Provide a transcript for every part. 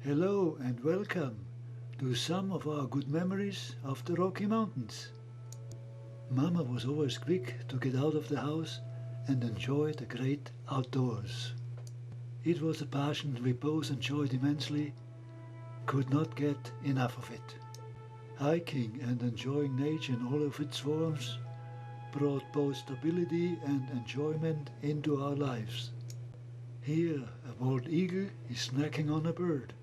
Hello and welcome to some of our good memories of the Rocky Mountains. Mama was always quick to get out of the house and enjoy the great outdoors. It was a passion we both enjoyed immensely, could not get enough of it. Hiking and enjoying nature in all of its forms brought both stability and enjoyment into our lives. Here a bald eagle is snacking on a bird.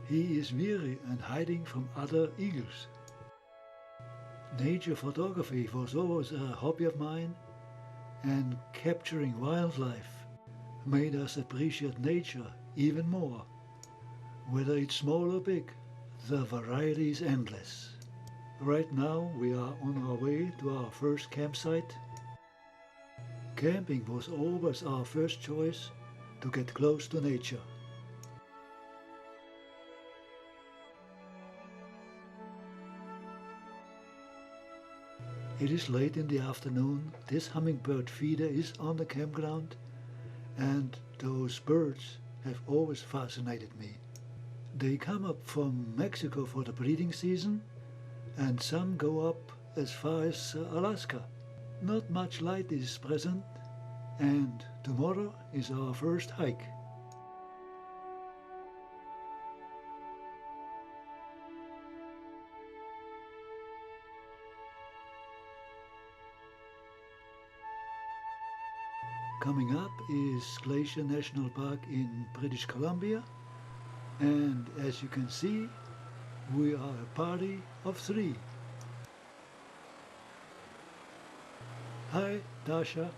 He is weary and hiding from other eagles. Nature photography was always a hobby of mine, and capturing wildlife made us appreciate nature even more. Whether it's small or big, the variety is endless. Right now we are on our way to our first campsite. Camping was always our first choice to get close to nature. It is late in the afternoon, this hummingbird feeder is on the campground, and those birds have always fascinated me. They come up from Mexico for the breeding season, and some go up as far as Alaska. Not much light is present, and tomorrow is our first hike. Coming up is Glacier National Park in British Columbia, and as you can see, we are a party of three. Hi, Dasha.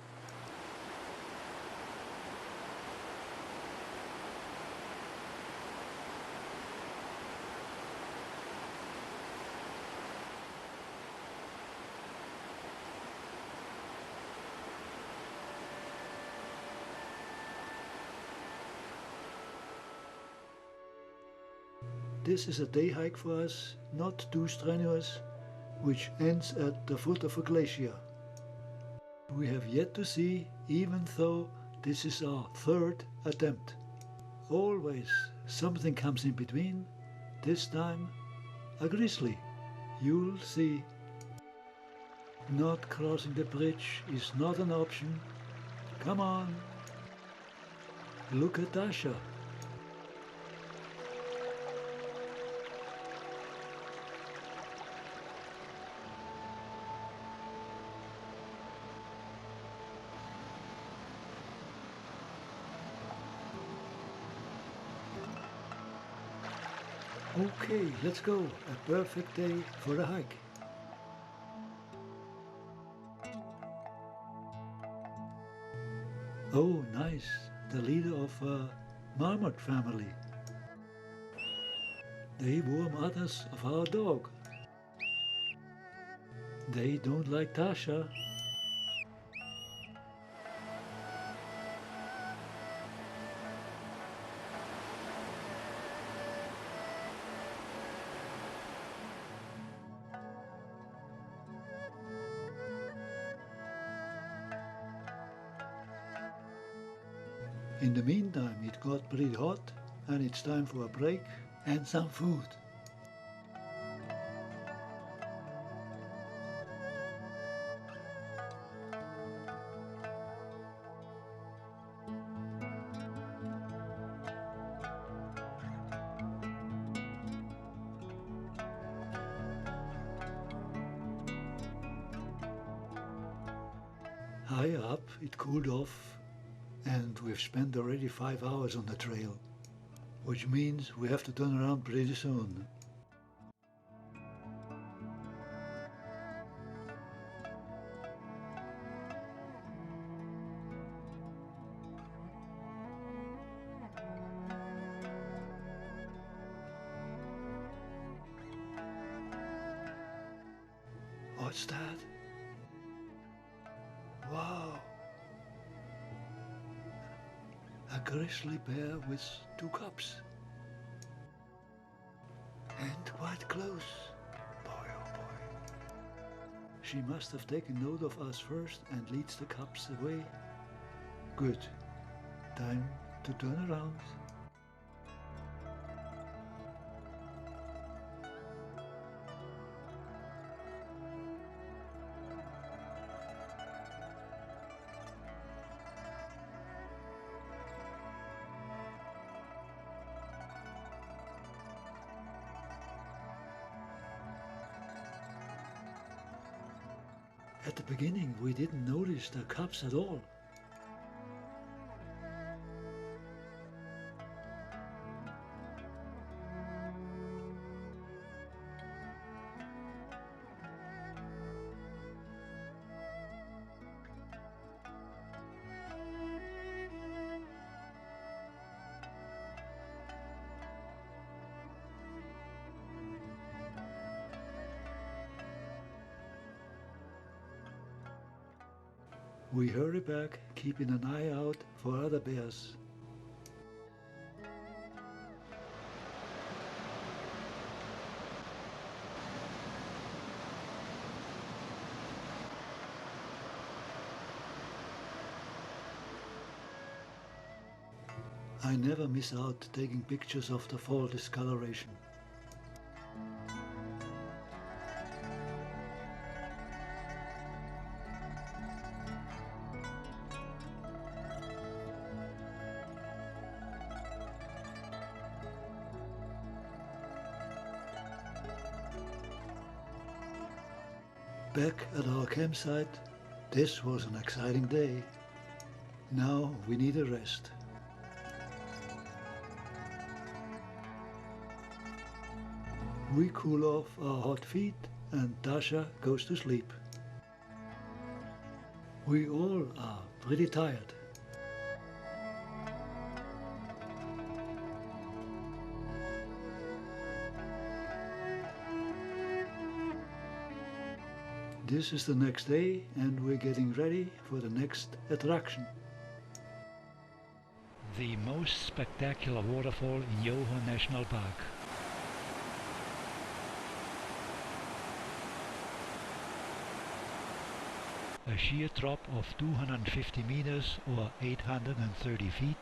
This is a day hike for us, not too strenuous, which ends at the foot of a glacier. We have yet to see, even though this is our third attempt. Always something comes in between, this time a grizzly. You'll see. Not crossing the bridge is not an option. Come on. Look at Dasha. Okay, let's go. A perfect day for a hike. Oh, nice. The leader of a marmot family. They warm others of our dog. They don't like Tasha. In the meantime, it got pretty hot and it's time for a break and some food. Higher up, it cooled off, and we've spent already 5 hours on the trail, which means we have to turn around pretty soon. What's that? Wow! A grizzly bear with 2 cubs. And quite close. Boy, oh boy. She must have taken note of us first and leads the cubs away. Good. Time to turn around. At the beginning we didn't notice the cubs at all. We hurry back, keeping an eye out for other bears. I never miss out taking pictures of the fall discoloration. Back at our campsite, this was an exciting day. Now we need a rest. We cool off our hot feet and Dasha goes to sleep. We all are pretty tired. This is the next day and we're getting ready for the next attraction. The most spectacular waterfall in Yoho National Park. A sheer drop of 250 meters or 830 feet.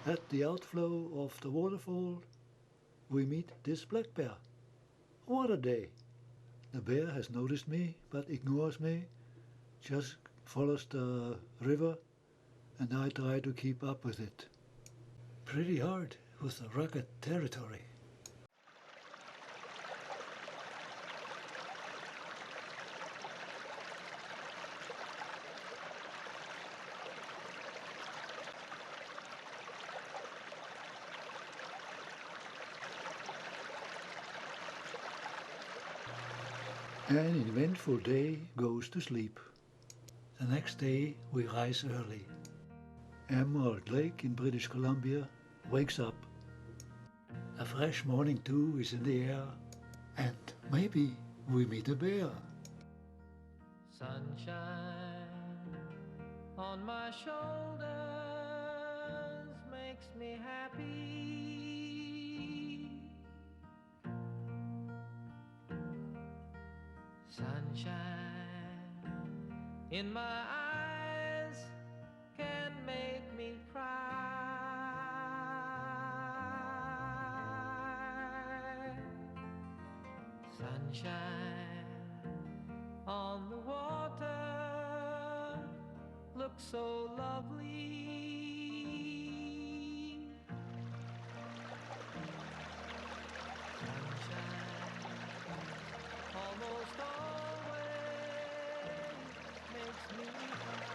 At the outflow of the waterfall, we meet this black bear. What a day! The bear has noticed me but ignores me, just follows the river, and I try to keep up with it. Pretty hard with the rugged territory. An eventful day goes to sleep. The next day we rise early. Emerald Lake in British Columbia wakes up. A fresh morning dew is in the air, and maybe we meet a bear. Sunshine on my shoulders makes me happy. Sunshine in my eyes can make me cry. Sunshine on the water looks so lovely. Sunshine almost always makes me cry.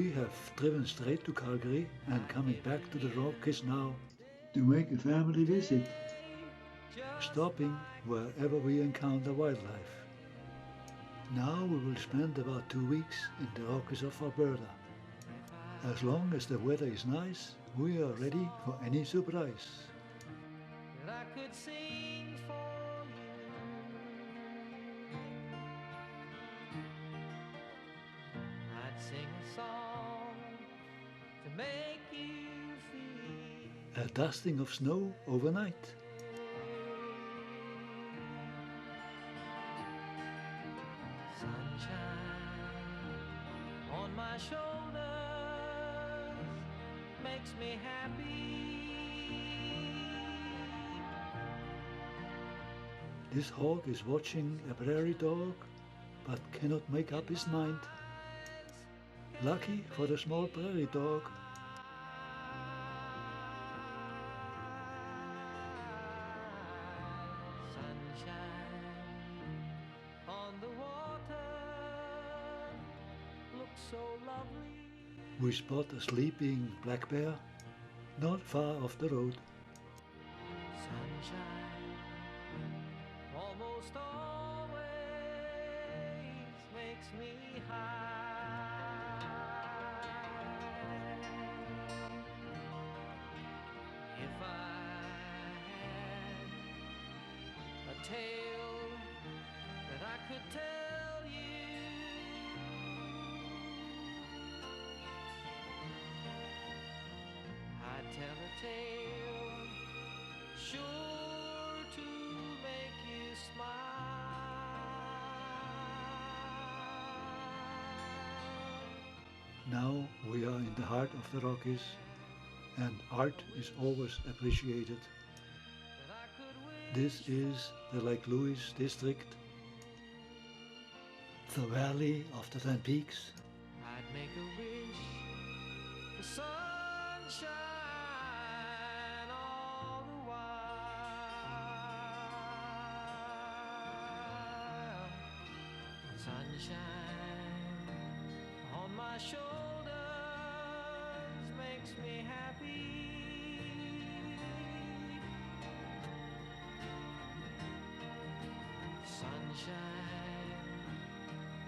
We have driven straight to Calgary and coming back to the Rockies now to make a family visit, stopping wherever we encounter wildlife. Now we will spend about 2 weeks in the Rockies of Alberta. As long as the weather is nice, we are ready for any surprise. that I could sing for you. I'd sing a song to make you feel A dusting of snow overnight. sunshine on my shoulders makes me happy. This hawk is watching a prairie dog, but cannot make up his mind. Lucky for the small prairie dog, Sunshine on the water looks so lovely. we spot a sleeping black bear not far off the road. Sunshine almost always makes me high. If I had a tale that I could tell you, I'd tell a tale sure to make you smile. Now we are in the heart of the Rockies, and art is always appreciated. That I could wish This is the Lake Louise district, the valley of the Twin Peaks, I'd make a wish for sunshine all the while. Sunshine on my shoulders makes me happy. Sunshine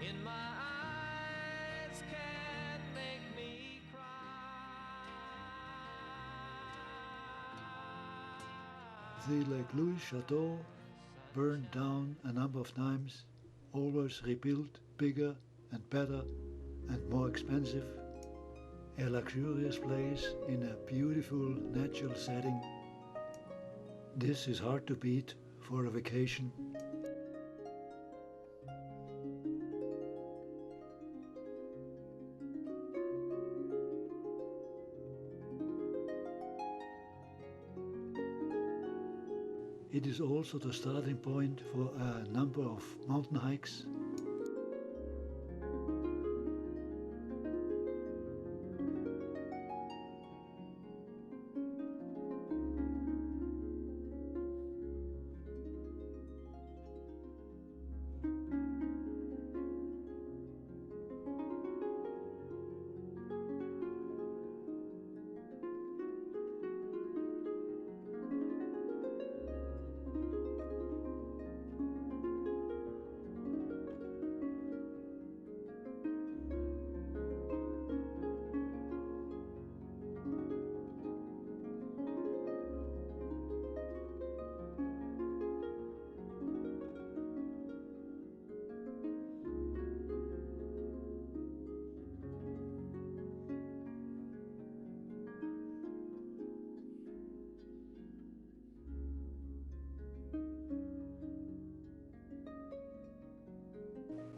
in my eyes can make me cry. the Lake Louise Chateau, burned down a number of times, always rebuilt bigger and better and more expensive. A luxurious place in a beautiful natural setting. This is hard to beat for a vacation. It is also the starting point for a number of mountain hikes.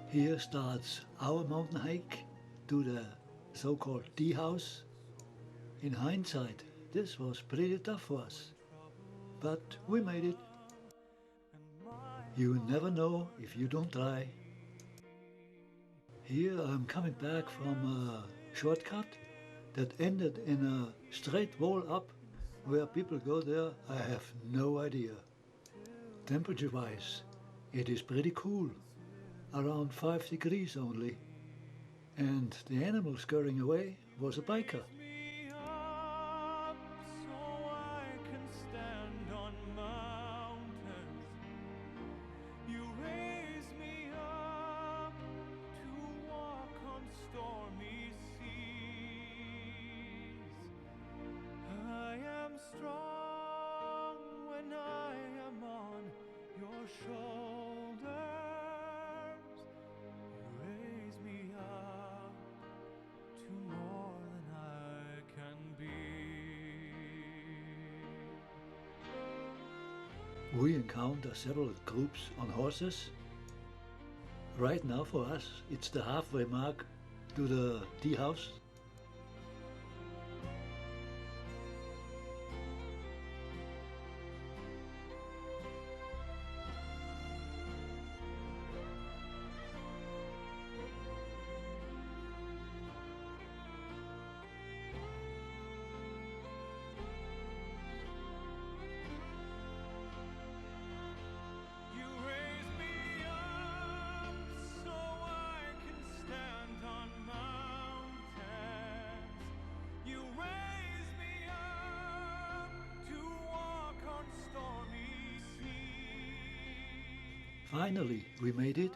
Here starts our mountain hike to the so-called tea house. In hindsight, this was pretty tough for us, but we made it. You never know if you don't try. Here I'm coming back from a shortcut that ended in a straight wall up. Where people go there, I have no idea. Temperature-wise, it is pretty cool, around 5 degrees only. and the animal scurrying away was a biker. Me up so I can stand on mountains. You raise me up to walk on stormy seas. I am strong when I am on your shoulders. You raise me up to more than I can be. We encounter several groups on horses. Right now for us it's the halfway mark to the tea house. You raise me up so I can stand on mountains. You raise me up to walk on stormy seas. Finally we made it,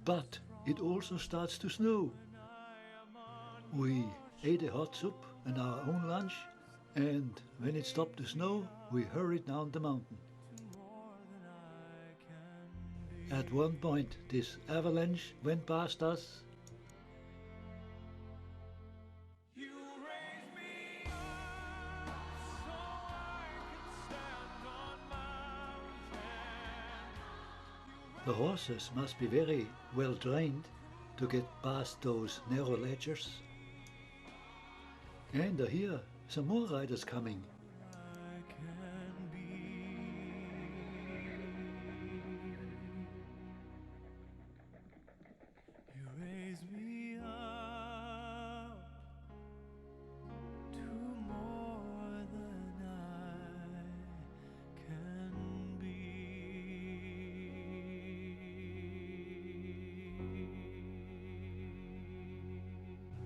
but it also starts to snow. We ate a hot soup and our own lunch, and when it stopped to snow we hurried down the mountain. At one point this avalanche went past us. You raise me up so I can stand on mountains. The horses must be very well trained to get past those narrow ledges. And I hear some more riders coming. I can be. You raise me up to more than I can be.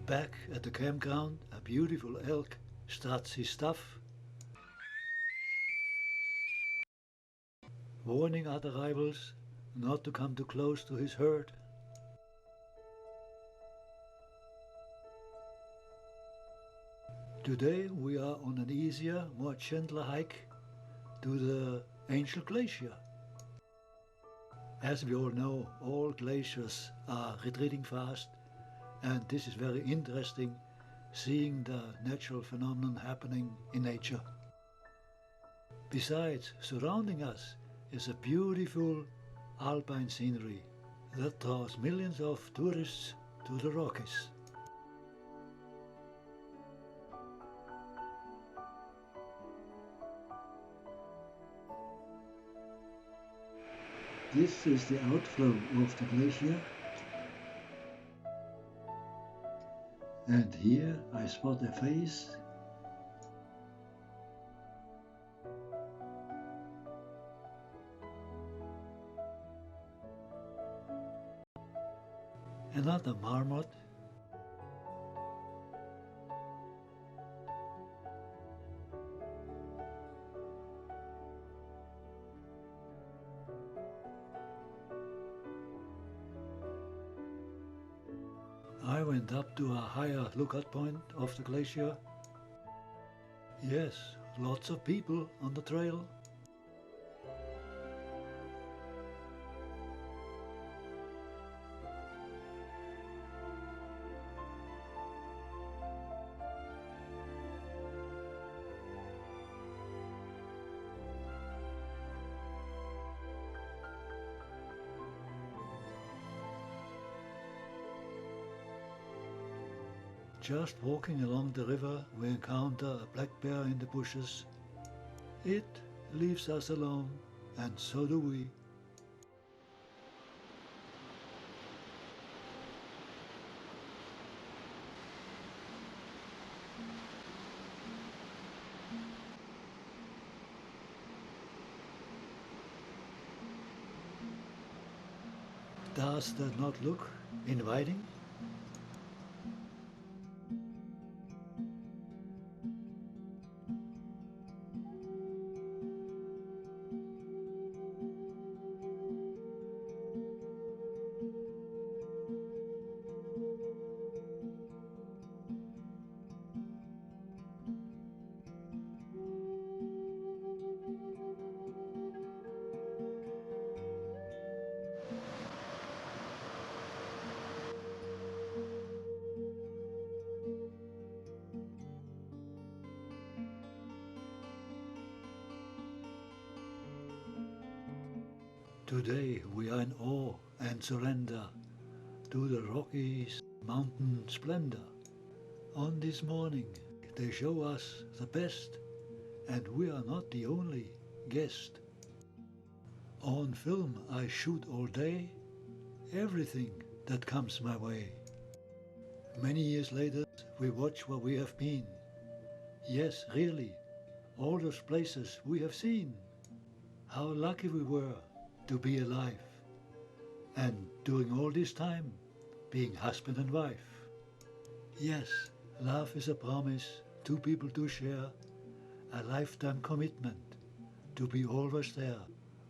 Back at the campground, a beautiful elk struts his stuff, warning other rivals not to come too close to his herd. Today we are on an easier, more gentler hike to the Angel Glacier. As we all know, all glaciers are retreating fast, and this is very interesting, seeing the natural phenomenon happening in nature. Besides, surrounding us is a beautiful alpine scenery that draws millions of tourists to the Rockies. This is the outflow of the glacier, and here I spot a face. Another marmot. I went up to a higher lookout point of the glacier. Yes, lots of people on the trail. Just walking along the river, we encounter a black bear in the bushes. It leaves us alone, and so do we. Does that not look inviting? Today we are in awe and surrender to the Rockies' mountain splendor. On this morning they show us the best, and we are not the only guest. On film I shoot all day, everything that comes my way. Many years later we watch where we have been. Yes, really, all those places we have seen. How lucky we were to be alive, and during all this time being husband and wife. Yes, love is a promise two people to share, a lifetime commitment to be always there,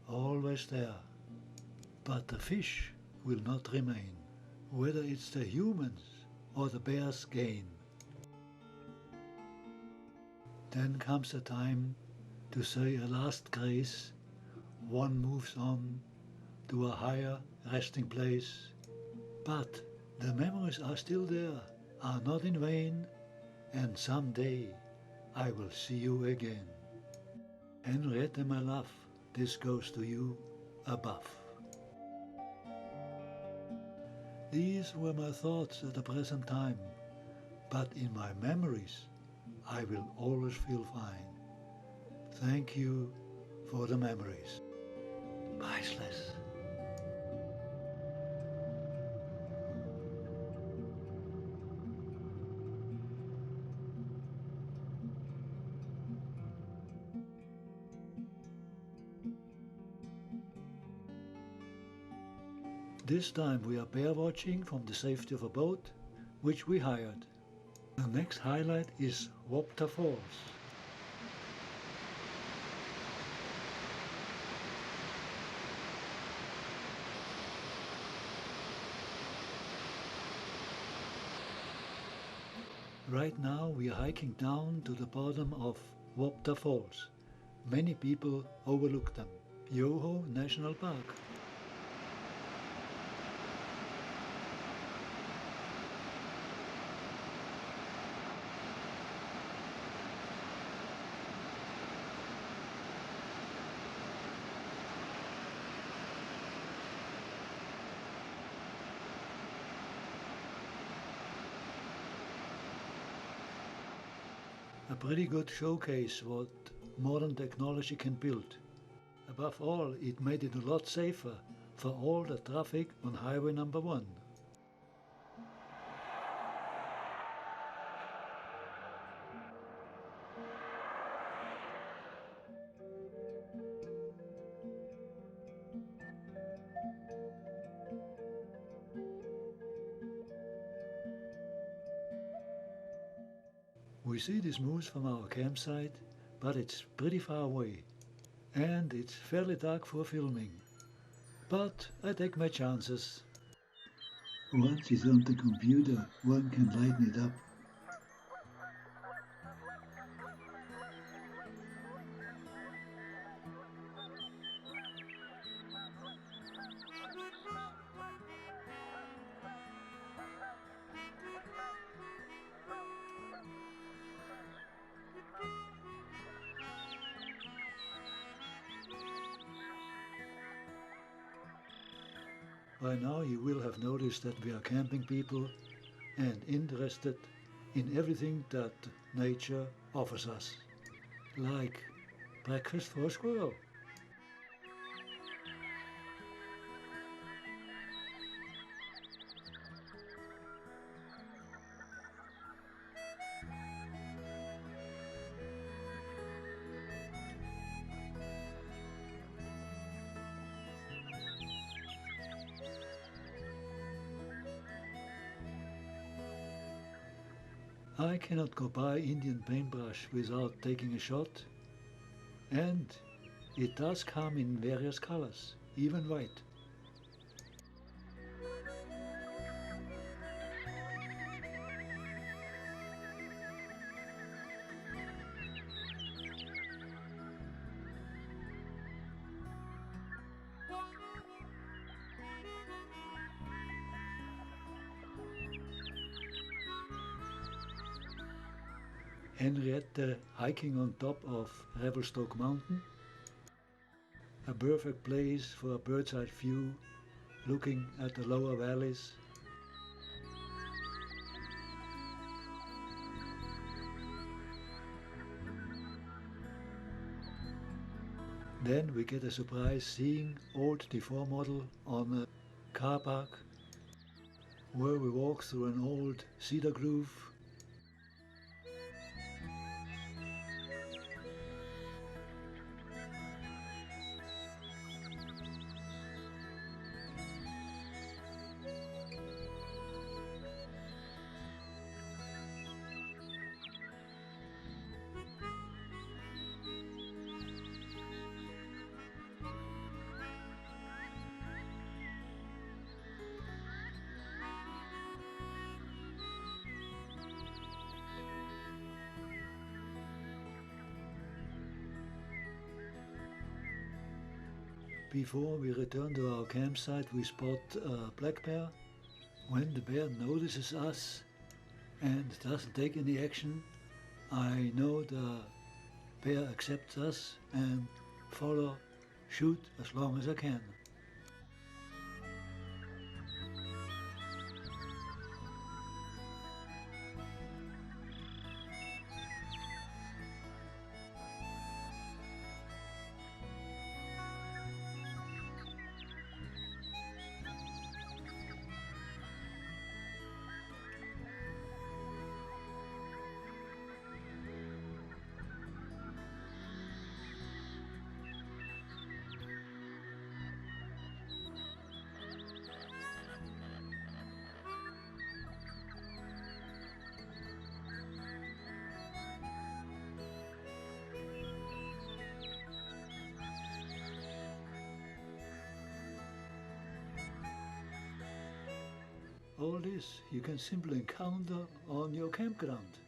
always there. But the fish will not remain, whether it's the humans or the bears gain. Then comes a time to say a last grace. One moves on to a higher resting place. But the memories are still there, are not in vain, and someday I will see you again. Henriette, my love, this goes to you above. These were my thoughts at the present time, but in my memories I will always feel fine. Thank you for the memories. Priceless. This time we are bear watching from the safety of a boat, which we hired. The next highlight is Wapta Falls. Right now we are hiking down to the bottom of Wapta Falls. Many people overlook them. Yoho National Park. A pretty good showcase what modern technology can build. Above all, it made it a lot safer for all the traffic on Highway number 1. We see this moose from our campsite, but it's pretty far away, and it's fairly dark for filming. But I take my chances. Once it's on the computer, one can lighten it up. By now you will have noticed that we are camping people and interested in everything that nature offers us, like breakfast for a squirrel. I cannot go by Indian paintbrush without taking a shot, and it does come in various colors, even white. Henriette hiking on top of Revelstoke Mountain, a perfect place for a bird's eye view looking at the lower valleys. Then we get a surprise seeing old T4 model on a car park where we walk through an old cedar grove. Before we return to our campsite, we spot a black bear. When the bear notices us and doesn't take any action, I know the bear accepts us and shoot as long as I can. All this you can simply encounter on your campground.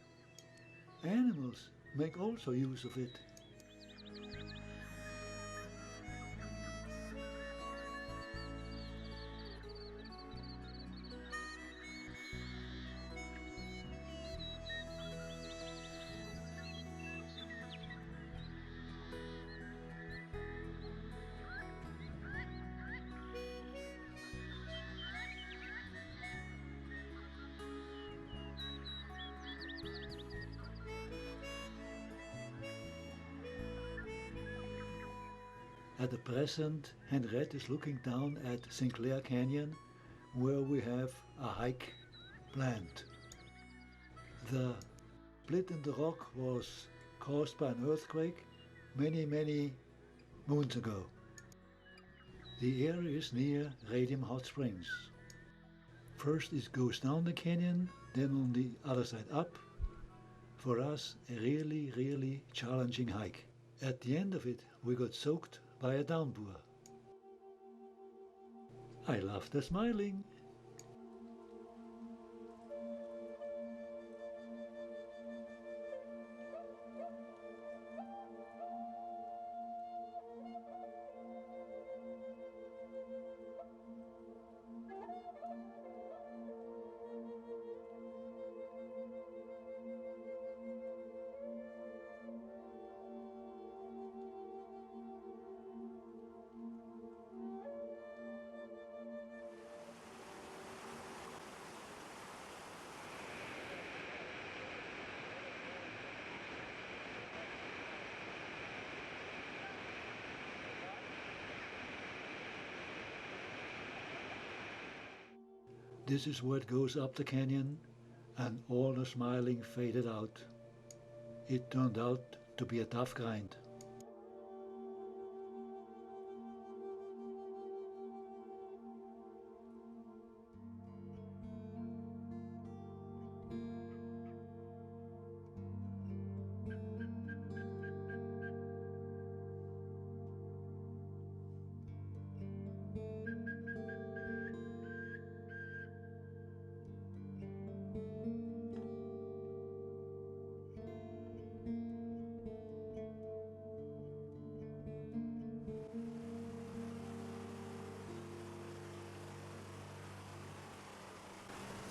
Animals make also use of it. At the present, Henriette is looking down at Sinclair Canyon, where we have a hike planned. The split in the rock was caused by an earthquake many moons ago. The area is near Radium Hot Springs. First it goes down the canyon, then on the other side up. For us, a really challenging hike. At the end of it, we got soaked by a downpour. I love the smiling. This is where it goes up the canyon, and all the smiling faded out. It turned out to be a tough grind.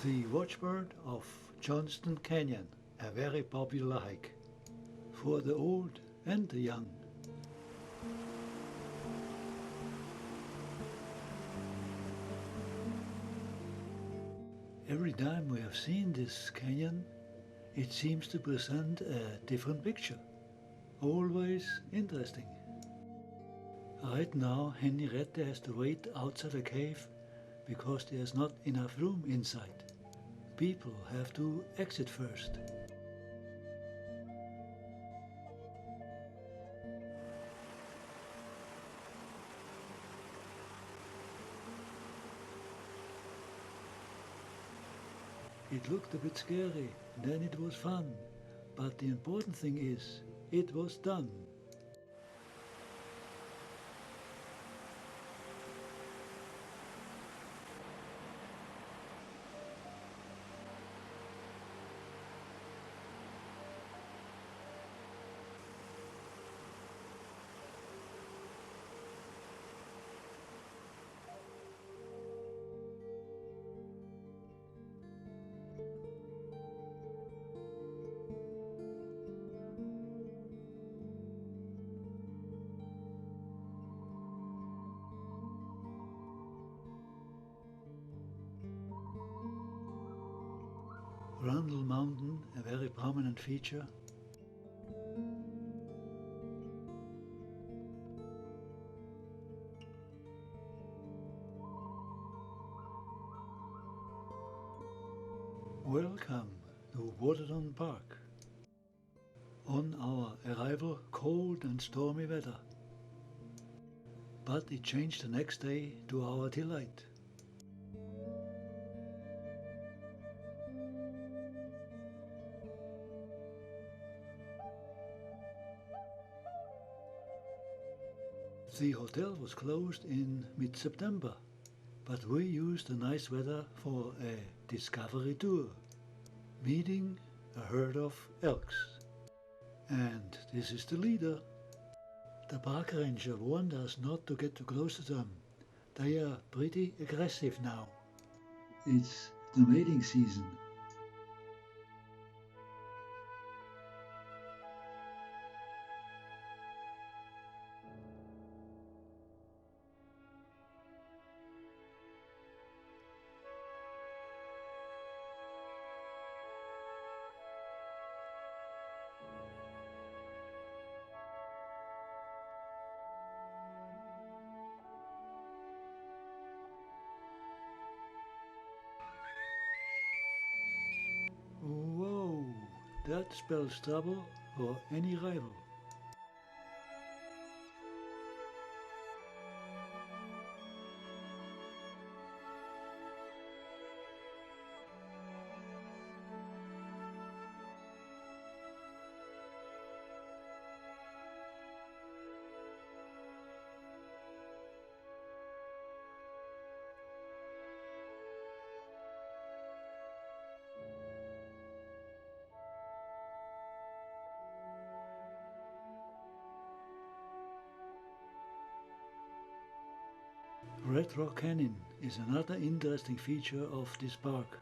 The Watchbird of Johnston Canyon, a very popular hike for the old and the young. Every time we have seen this canyon, it seems to present a different picture. Always interesting. Right now, Henriette has to wait outside the cave because there's not enough room inside. People have to exit first. It looked a bit scary, then it was fun. But the important thing is, it was done. Rundle Mountain, a very prominent feature. Welcome to Waterton Park. On our arrival, cold and stormy weather. But it changed the next day to our delight. The hotel was closed in mid-September, but we used the nice weather for a discovery tour, meeting a herd of elks. And this is the leader. The park ranger warned us not to get too close to them. They are pretty aggressive now. It's the mating season. Whoa, that spells trouble for any rival. Red Rock Canyon is another interesting feature of this park.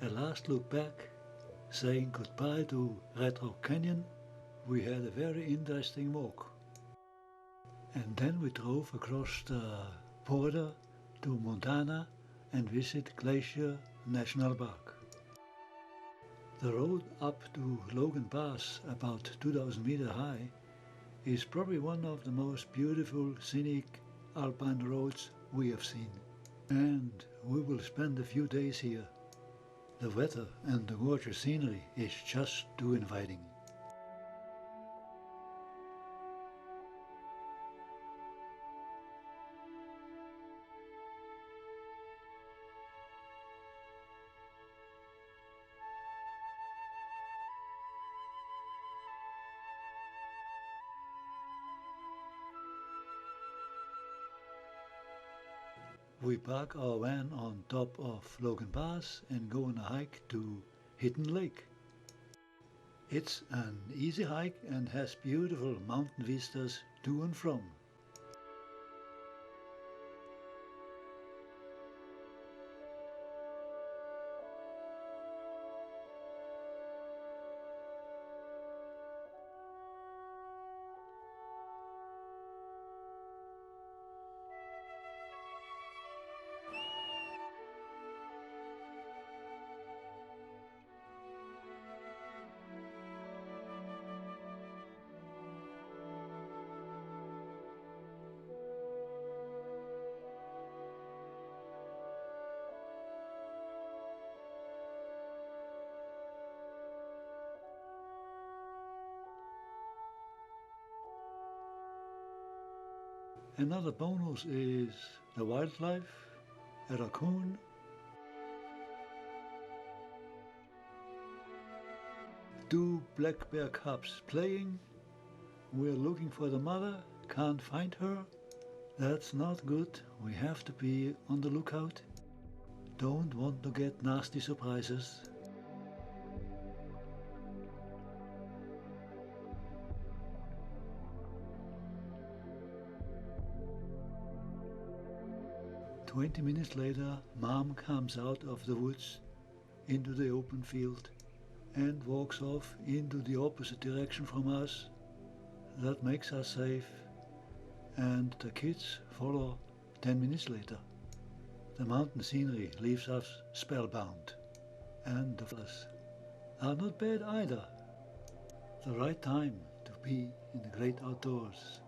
A last look back, saying goodbye to Red Rock Canyon, we had a very interesting walk. And then we drove across the border to Montana and visit Glacier National Park. The road up to Logan Pass, about 2000 meters high, is probably one of the most beautiful scenic alpine roads we have seen. And we will spend a few days here. The weather and the gorgeous scenery is just too inviting. We park our van on top of Logan Pass and go on a hike to hidden lake. It's an easy hike and has beautiful mountain vistas to and from. Another bonus is the wildlife, a raccoon, two black bear cubs playing. We're looking for the mother, can't find her. That's not good, we have to be on the lookout. Don't want to get nasty surprises. "20 minutes later, Mom comes out of the woods into the open field and walks off into the opposite direction from us. That makes us safe, and the kids follow 10 minutes later. The mountain scenery leaves us spellbound, and the fellas are not bad either. The right time to be in the great outdoors.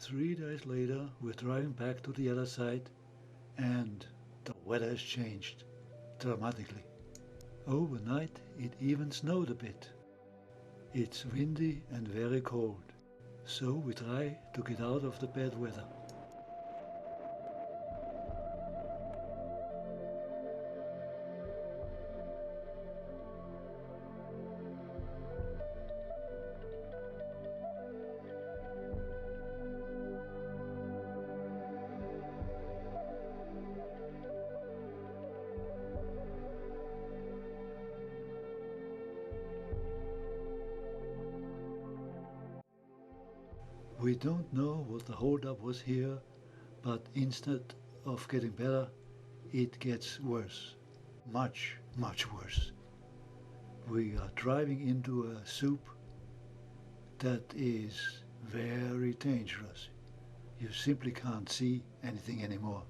3 days later, we're driving back to the other side, and the weather has changed dramatically. Overnight, it even snowed a bit. It's windy and very cold, so we try to get out of the bad weather. We don't know what the holdup was here, but instead of getting better, it gets worse. Much, much worse. We are driving into a soup that is very dangerous. You simply can't see anything anymore.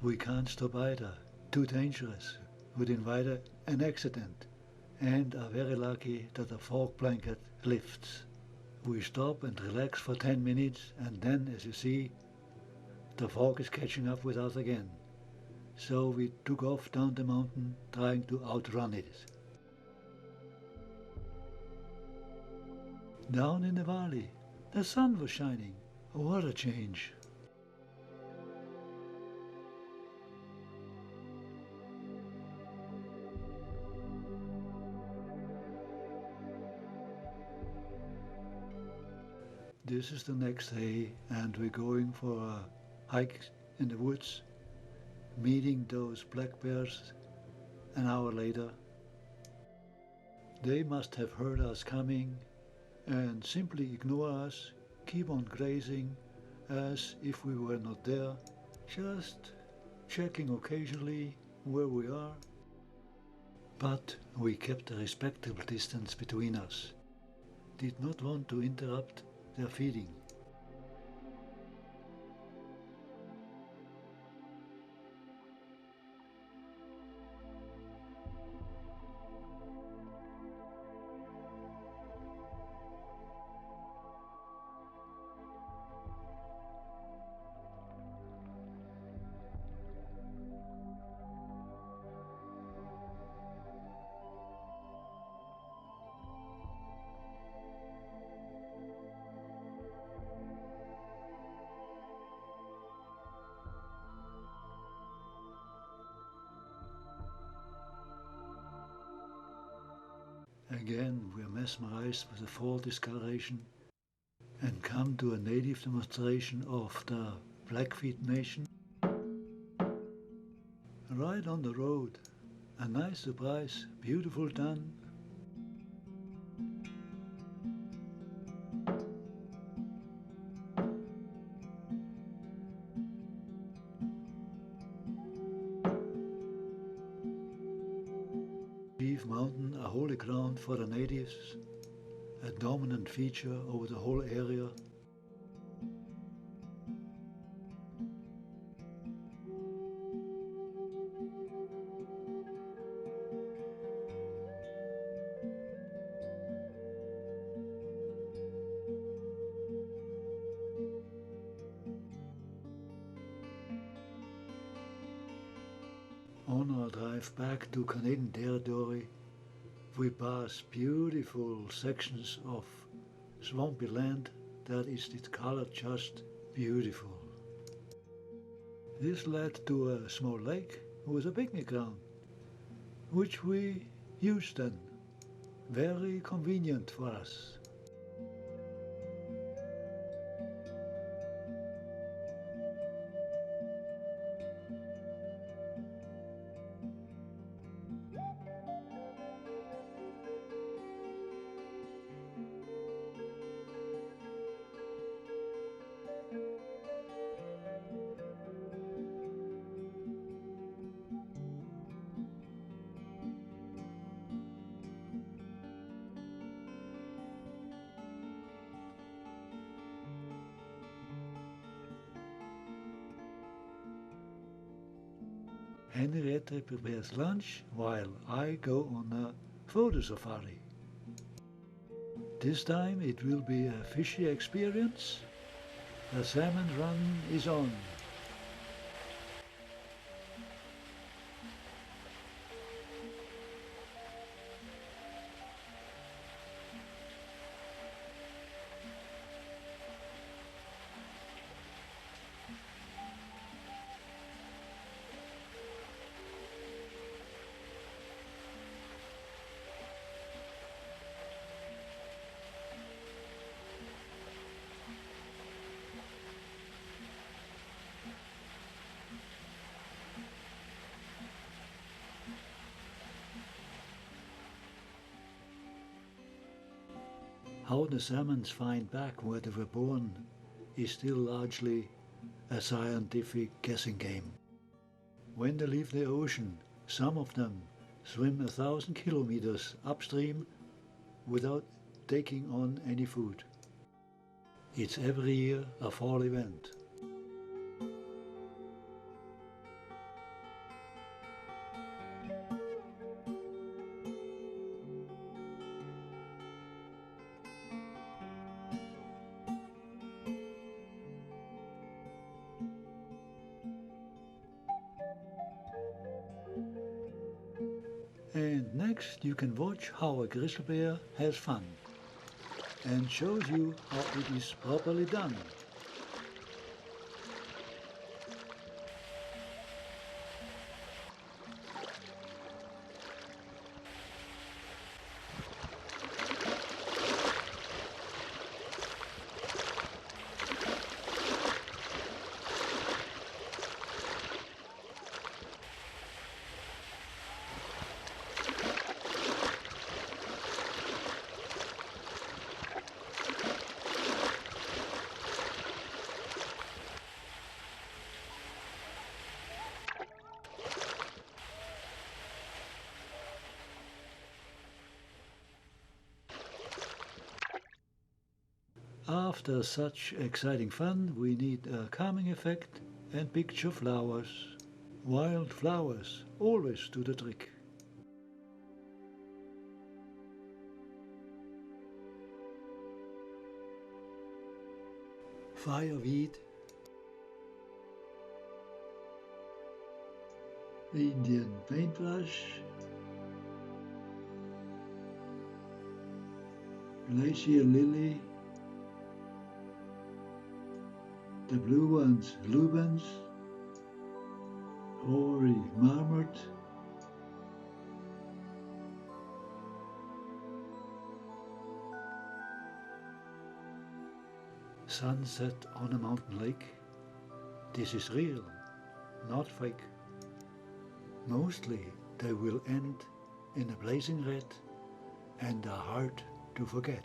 We can't stop either. Too dangerous. Would invite an accident. And are very lucky that the fog blanket lifts. We stop and relax for 10 minutes, and then, as you see, the fog is catching up with us again. So we took off down the mountain, trying to outrun it. Down in the valley, the sun was shining. What a change. This is the next day, and we're going for a hike in the woods, meeting those black bears an hour later. They must have heard us coming and simply ignore us, keep on grazing as if we were not there, just checking occasionally where we are. But we kept a respectable distance between us, did not want to interrupt their feeding. Again we are mesmerized with the fall discoloration and come to a native demonstration of the Blackfeet Nation. Right on the road, a nice surprise, beautiful done. Chief Mountain, a holy ground for the natives, a dominant feature over the whole area. On our drive back to Canadian territory, we pass beautiful sections of swampy land that is discolored just beautiful. This led to a small lake with a picnic ground, which we used then. Very convenient for us. Henriette prepares lunch while I go on a photo safari. This time it will be a fishy experience. The salmon run is on. How the salmons find back where they were born is still largely a scientific guessing game. When they leave the ocean, some of them swim 1,000 kilometers upstream without taking on any food. It's every year a fall event. And next you can watch how a grizzly bear has fun and shows you how it is properly done. After such exciting fun, we need a calming effect and picture flowers. Wild flowers always do the trick. Fireweed, Indian paintbrush, glacier lily, the blue ones lubens, hoary marmot, sunset on a mountain lake. This is real, not fake. Mostly they will end in a blazing red and are hard to forget.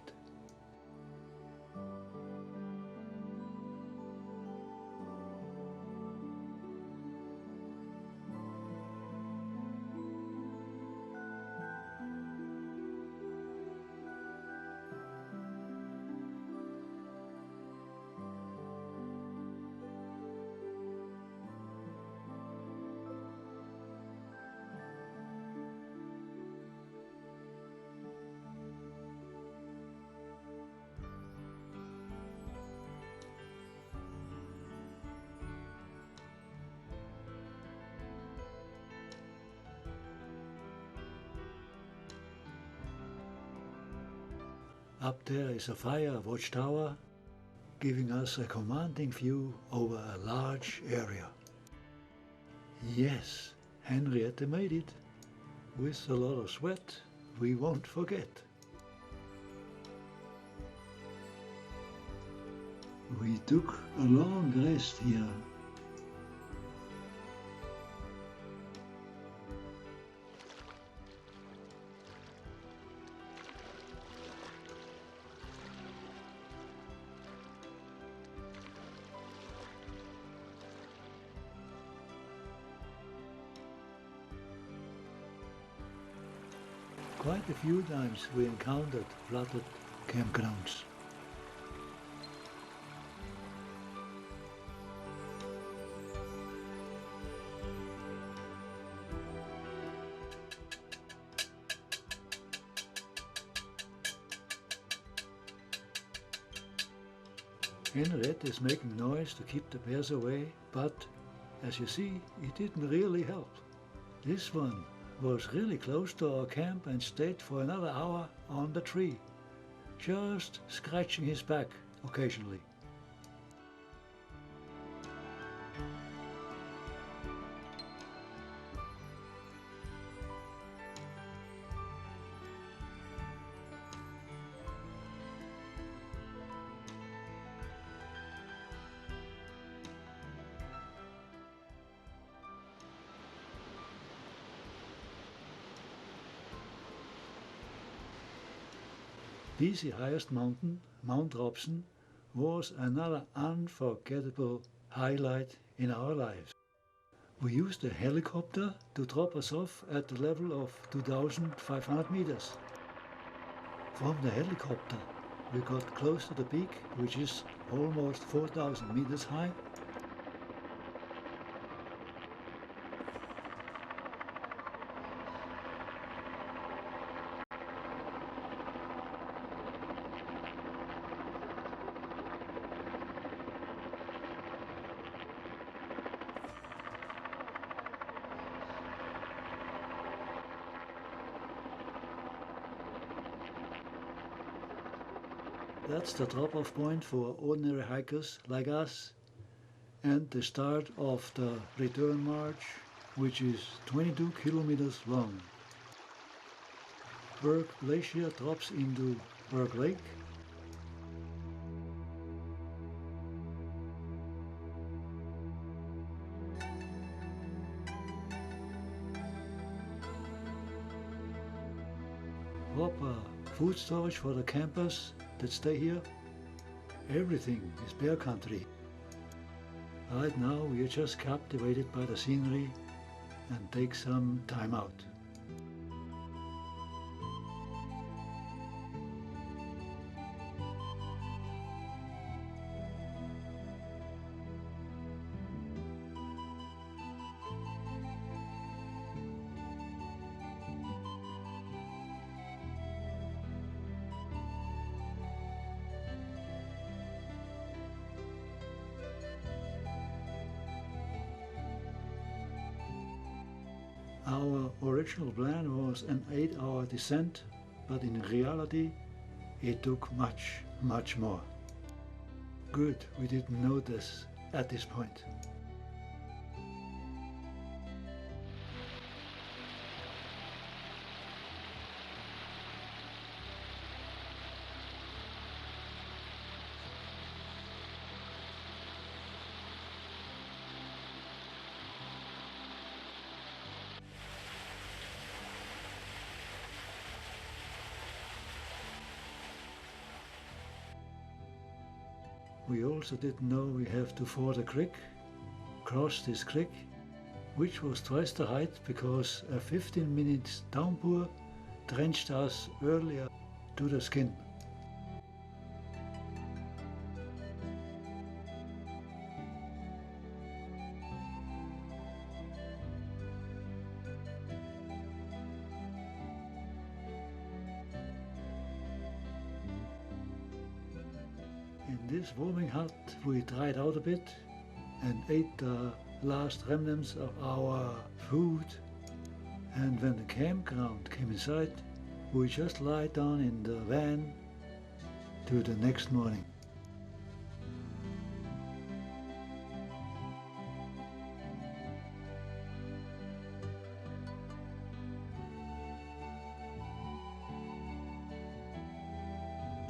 Up there is a fire watchtower, giving us a commanding view over a large area. Yes, Henriette made it. With a lot of sweat, we won't forget. We took a long rest here. Quite a few times we encountered flooded campgrounds. Henriette is making noise to keep the bears away, but as you see, it didn't really help. This one was really close to our camp and stayed for another hour on the tree, just scratching his back occasionally. BC highest mountain, Mount Robson, was another unforgettable highlight in our lives. We used a helicopter to drop us off at the level of 2,500 meters. From the helicopter, we got close to the peak, which is almost 4,000 meters high. That's the drop-off point for ordinary hikers like us, and the start of the return march, which is 22 kilometers long. Berg Glacier drops into Berg Lake. Proper food storage for the campers that stay here. Everything is bear country. Right now we are just captivated by the scenery and take some time out. Our original plan was an 8-hour descent, but in reality it took much more. Good, we didn't know this at this point. We also didn't know we have to ford a creek, cross this creek, which was twice the height because a 15-minute downpour drenched us earlier to the skin. In this warming hut we dried out a bit and ate the last remnants of our food, and when the campground came in sight we just lied down in the van to the next morning.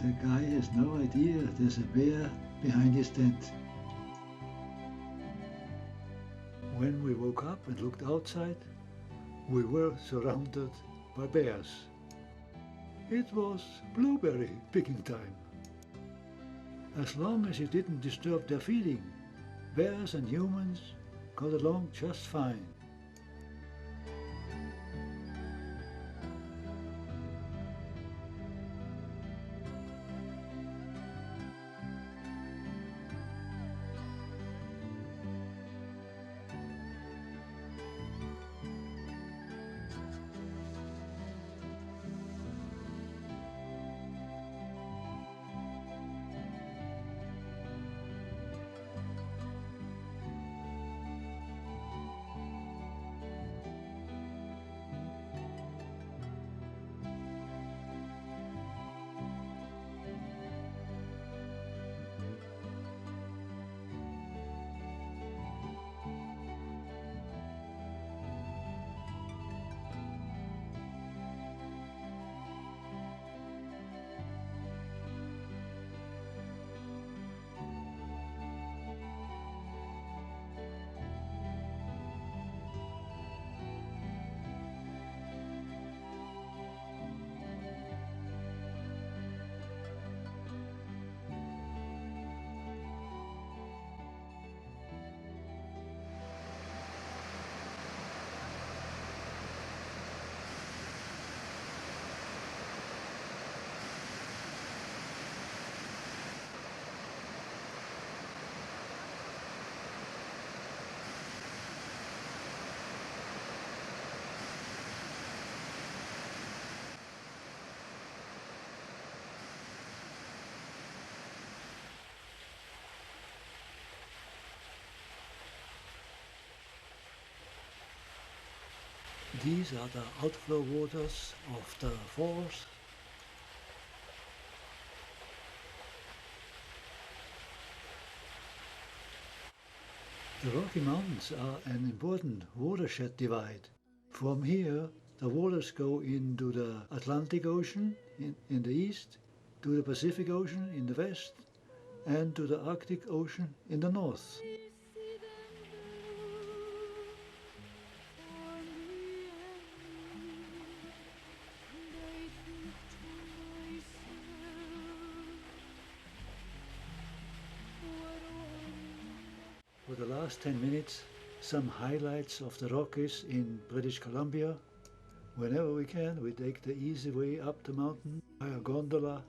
The guy has no idea there's a bear behind his tent. When we woke up and looked outside, we were surrounded by bears. It was blueberry picking time. As long as you didn't disturb their feeding, bears and humans got along just fine. These are the outflow waters of the falls. The Rocky Mountains are an important watershed divide. From here, the waters go into the Atlantic Ocean in the east, to the Pacific Ocean in the west, and to the Arctic Ocean in the north. For the last 10 minutes, some highlights of the Rockies in British Columbia. Whenever we can, we take the easy way up the mountain by a gondola,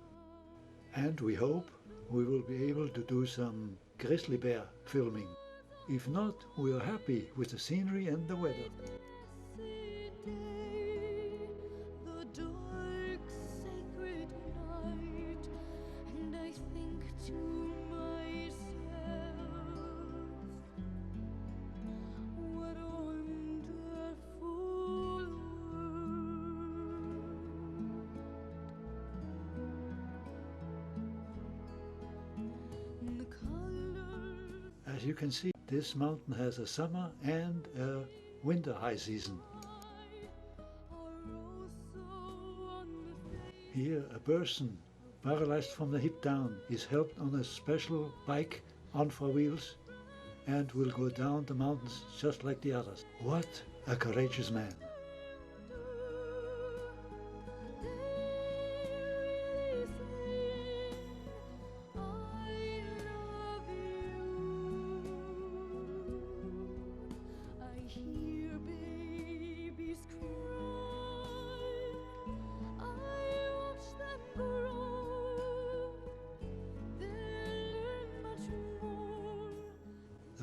and we hope we will be able to do some grizzly bear filming. If not, we are happy with the scenery and the weather. As you can see, this mountain has a summer and a winter high season. Here a person paralyzed from the hip down is helped on a special bike on 4 wheels and will go down the mountains just like the others. What a courageous man!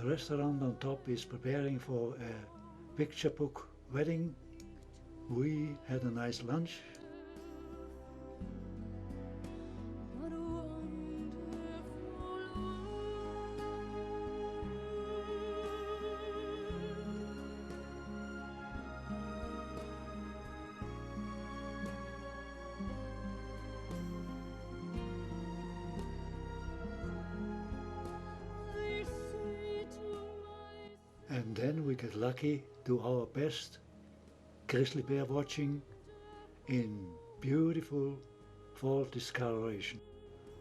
restaurant on top is preparing for a picture book wedding. We had a nice lunch. What a wonderful I say to myself, And then we get lucky, do our best grizzly bear watching in beautiful fall discoloration.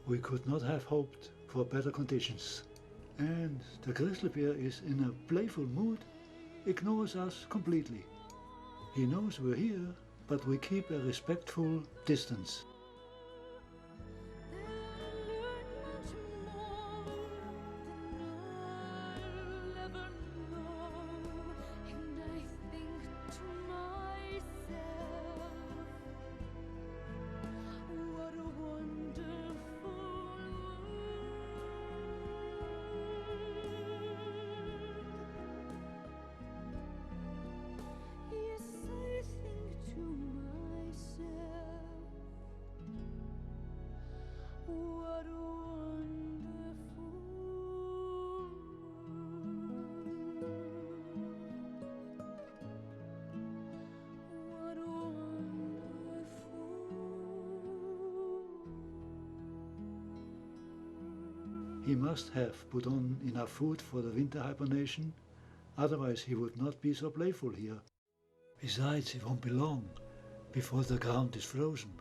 We could not have hoped for better conditions. And the grizzly bear is in a playful mood, ignores us completely. He knows we're here, but we keep a respectful distance. He must have put on enough food for the winter hibernation, otherwise he would not be so playful here. Besides, it won't be long before the ground is frozen,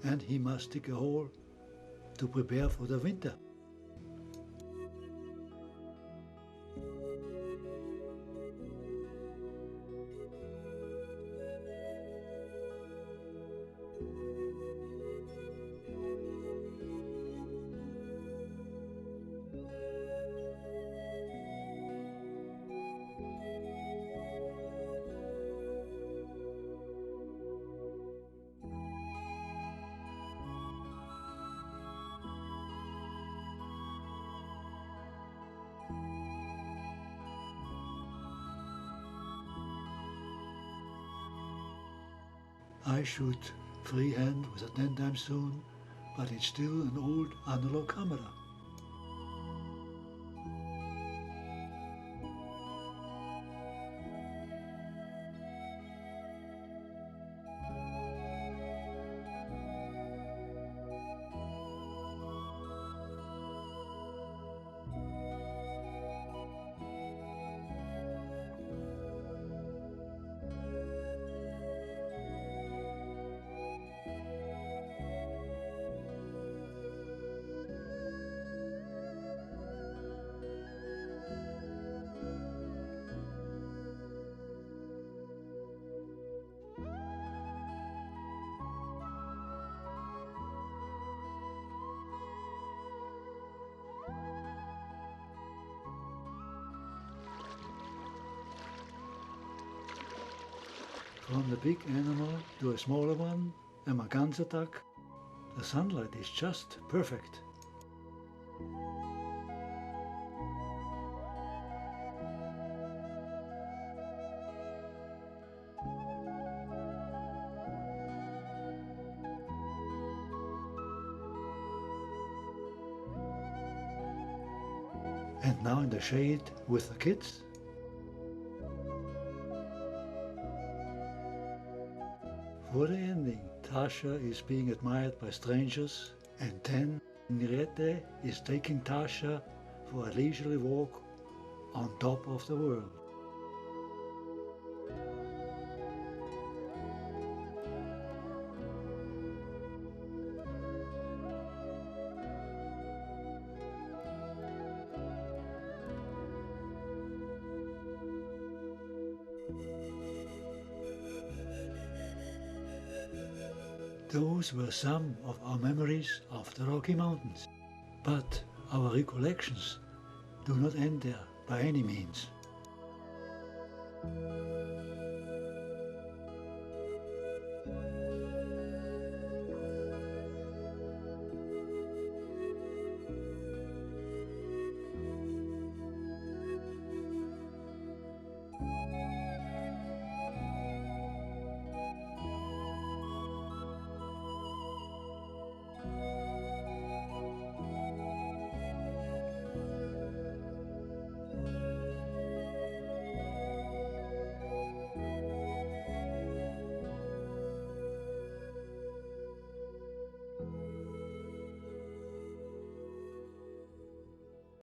and he must dig a hole to prepare for the winter. I shoot freehand with a 10 times zoom, but it's still an old analog camera. From the big animal to a smaller one, a merganser duck, the sunlight is just perfect. And now in the shade with the kids. For the ending, Tasha is being admired by strangers, and then Nirete is taking Tasha for a leisurely walk on top of the world. Those were some of our memories of the Rocky Mountains, but our recollections do not end there by any means.